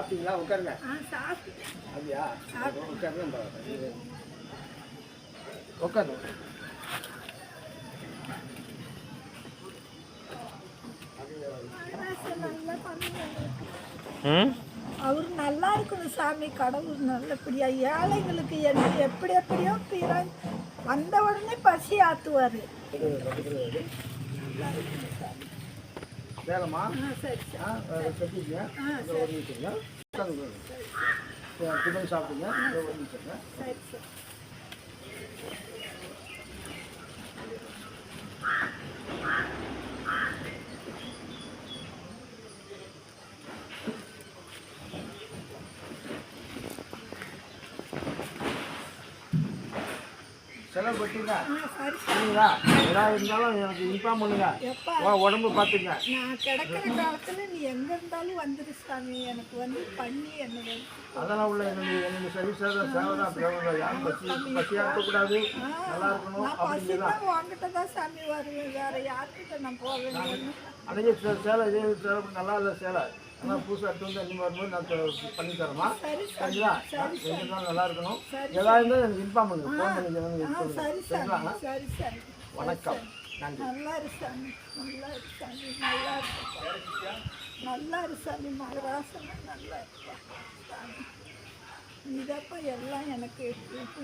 சாப்பிட்டீங்களா? உட்காருங்க. சாப்பிட்டேன். அப்படியா? உட்காருங்க. உட்காருங்க. அவர் நல்லா இருக்கணும் சாமி, கடவுள் நல்லபடியா. ஏழைங்களுக்கு என்ன எப்படி எப்படியோ வந்த உடனே பசி ஆத்துவாரு. வேலைமா? சரி கட்டிங்க. டிஃபன் சாப்பிட்டீங்க. சரி சரி. செலவு பட்டீங்களா? சரிங்களா? ஏதாவது இருந்தாலும் எனக்கு இன்ஃபார்ம் பண்ணுங்க. உடம்பு பார்த்துங்க. நான் கிடக்கிற காலத்தில் நீ எங்கே இருந்தாலும் வந்துரு சாமி. எனக்கு பண்ணி என்ன அதெல்லாம் உள்ள என்னுடைய சர்வீஸாக சேவை தான். யாரும் பசியாக இருக்கக்கூடாது, நல்லா இருக்கணும் அப்படிங்கிறதான். உங்ககிட்ட தான் சாமி வருவேன், வேற யார்கிட்ட நான் போவேன். அன்றைக்கி சேலை இதே சேலை நல்லா இல்லை சேலை, ஆனால் புதுசாக எடுத்து வந்து அன்றைக்கி வரும்போது நான் பண்ணி தரேம்மா. சரிங்களா? எங்கே நல்லா இருக்கணும். ஏதாவது இருந்தாலும் எனக்கு இன்ஃபார்ம் பண்ணுங்க. ஃபோன் பண்ணி சரிங்களா? வணக்கம். நன்றி. நல்லா இரு சாமி, நல்லா இரு சாமி, நல்லா இருக்கு, நல்லா இரு சாமி, மகராசன் நல்லா இருப்பா சாமி. இதப்பா எல்லாம் எனக்கு